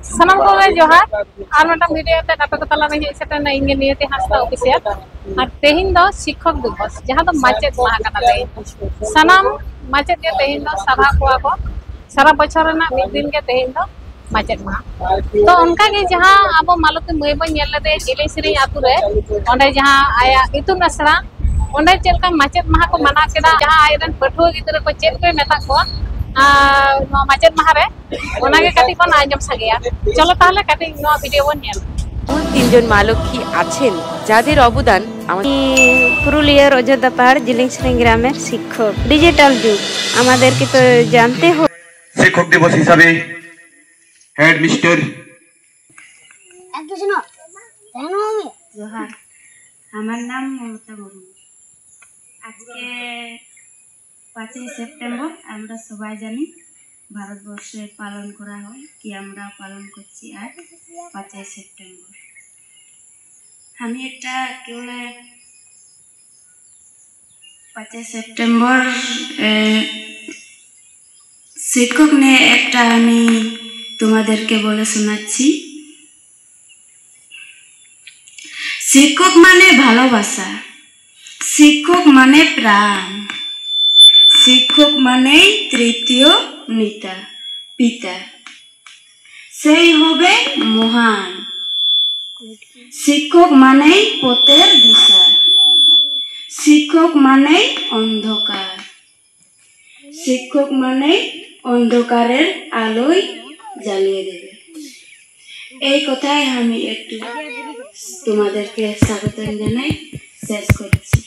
सनम को जोहार और मटम वीडियो ते आपे को तला में हे सेटन इंगे नियति हासदा ऑफिशियल और तेहिन दो शिक्षक दिवस जहां तो माचेत माह कना ते सनम माचेत के तेहिन दो सभा को सारा बछर ना मिद दिन के तेहिन दो माचेत माह तो उनका के जहां अब मालती मई बन नेल लेते जिले श्री आतु रे ओंडे जहां आया इतुन असरा ओंडे चलका माचेत माह को मना केदा जहां आयरन पठुआ गिदरे को चेक पे मेता को माचेत माह रे ओनागे काटी कोन आजम सागेया चलो ताहले काटी नो वीडियो बन नेल তিনজন মালকী আছেন যাদের অবদান পুরুলিয়ার অযোধ্যা পাহাড় জিলিংসিং গ্রামের শিক্ষক ডিজিটাল যুগ আমাদেরকে তো জানতে হবে। শিক্ষক দিবস হিসাবে হেড মিস্টার জোহার, আমার নাম মমতা মুর্মু। আজকে 5ই সেপ্টেম্বর আমরা সবাই জানি ভারতবর্ষে পালন করা হয় কি আমরা পালন করছি আজ 5ই সেপ্টেম্বর। আমি একটা কি বলে 5ই সেপ্টেম্বর শিক্ষক নিয়ে একটা আমি তোমাদেরকে বলে শোনাচ্ছি। শিক্ষক মানে ভালোবাসা, শিক্ষক মানে প্রাণ, শিক্ষক মানেই তৃতীয় পিতা, সেই হবে মহান। শিক্ষক মানেই পথের দিশা, শিক্ষক মানেই অন্ধকার, শিক্ষক মানেই অন্ধকারের আলোয় জ্বালিয়ে দেবে। এই কথাই আমি একটু তোমাদেরকে স্বাগত জানাই শেষ করছি।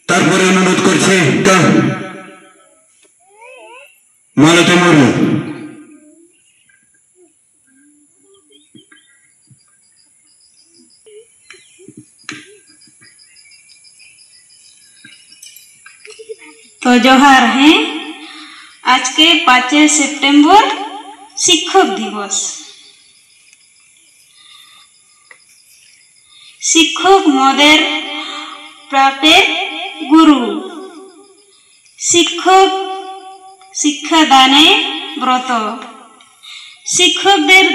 তারপরে অনুরোধ করছে মালতী মুর্মু। तो जोहार है आज के 5 सितंबर शिक्षक दिवस। शिक्षक मोदेर प्राप्तेर गुरु, शिक्षक शिक्षा दाने ब्रत, शिक्षकদের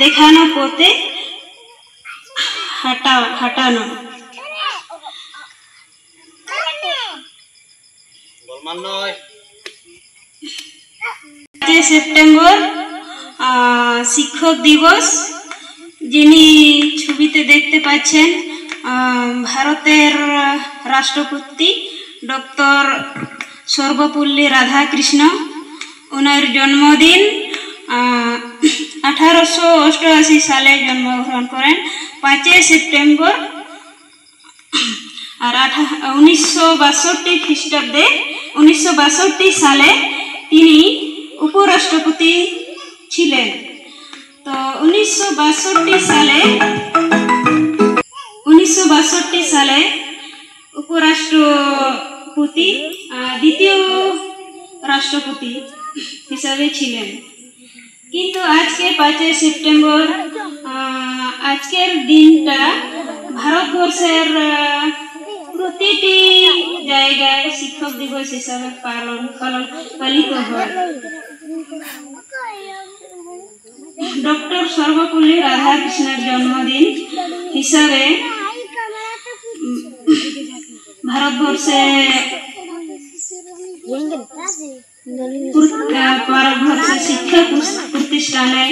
দেখানো পথে হাঁটানো। 5 সেপ্টেম্বর শিক্ষক দিবস। যিনি ছবিতে দেখতে পাচ্ছেন ভারতের রাষ্ট্রপতি ডক্টর সর্বপল্লী রাধাকৃষ্ণ, ওনার জন্মদিন 1888 সালে জন্মগ্রহণ করেন 5 সেপ্টেম্বর। আর 1962 খ্রিস্টাব্দে 1962 সালে তিনি উপরাষ্ট্রপতি ছিলেন। তো 1962 সালে উপরাষ্ট্রপতি দ্বিতীয় রাষ্ট্রপতি হিসাবে ছিলেন। কিন্তু আজকে 5 সেপ্টেম্বর আজকের দিনটা ভারতবর্ষের প্রতিটি জায়গায় শিক্ষক দিবস হিসাবে পালিত হয়। ডক্টর সর্বপল্লী রাধাকৃষ্ণের জন্মদিন হিসাবে ভারতবর্ষে শিক্ষা প্রতিষ্ঠানে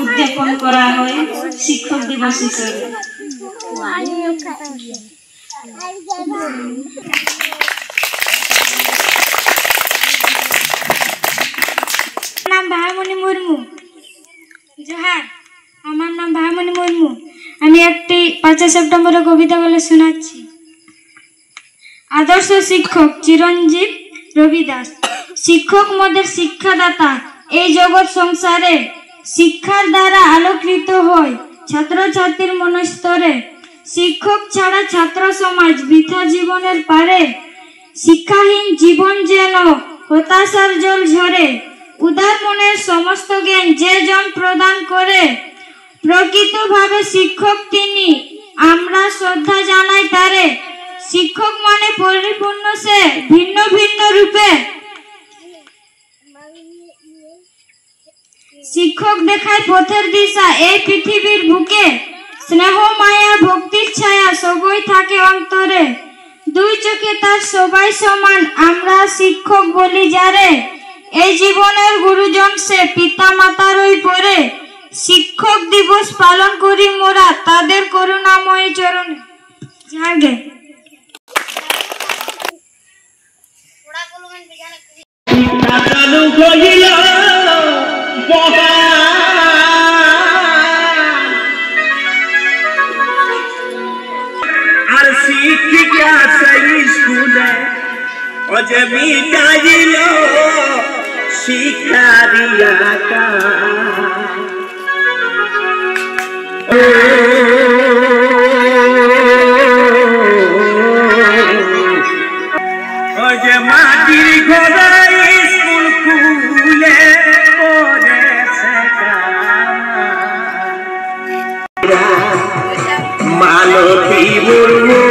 উদযাপন করা হয় শিক্ষক দিবস হিসাবে। নাম ভাইমণি মুর্মু। জোহার, আমার নাম ভাইমণি মুর্মু। আমি একটি 5 সেপ্টেম্বরের কবিতা বলে শোনাচ্ছি। আদর্শ শিক্ষক চিরঞ্জীব রবিদাস, শিক্ষক মোদের শিক্ষাদাতা। এই জগৎ সংসারে শিক্ষার দ্বারা আলোকিত হয় ছাত্রছাত্রীর মনস্তরে। শিক্ষক ছাড়া ছাত্র সমাজ বৃথা জীবনের পারে। শিক্ষাহীন জীবন যেন হতাশার জল ঝরে। উদার মনের সমস্ত জ্ঞান যে জন প্রদান করে, প্রকৃতভাবে শিক্ষক তিনি, আমরা শ্রদ্ধা জানাই তারে। শিক্ষক মানে পরিপূর্ণ সে ভিন্ন ভিন্ন রূপে। শিক্ষক দেখায় পথের দিশা এই পৃথিবীর বুকে। স্নেহ মায়া ভক্তির ছায়া সবই থাকে অন্তরে। দুই চোখে তার সবাই সমান, আমরা শিক্ষক বলি যারে। এই জীবনের গুরুজন সে পিতা মাতারই পরে। শিক্ষক দিবস পালন করি মোরা তাদের করুণাময়ী চরণে। জাগে আর শিক্ষিকা সেই স্কুলে অজে মিটাইল শিক্ষা দিয়াটা অজে মাটির ঘরে স্কুল খুলে পড়েছে মালতী মুর্মু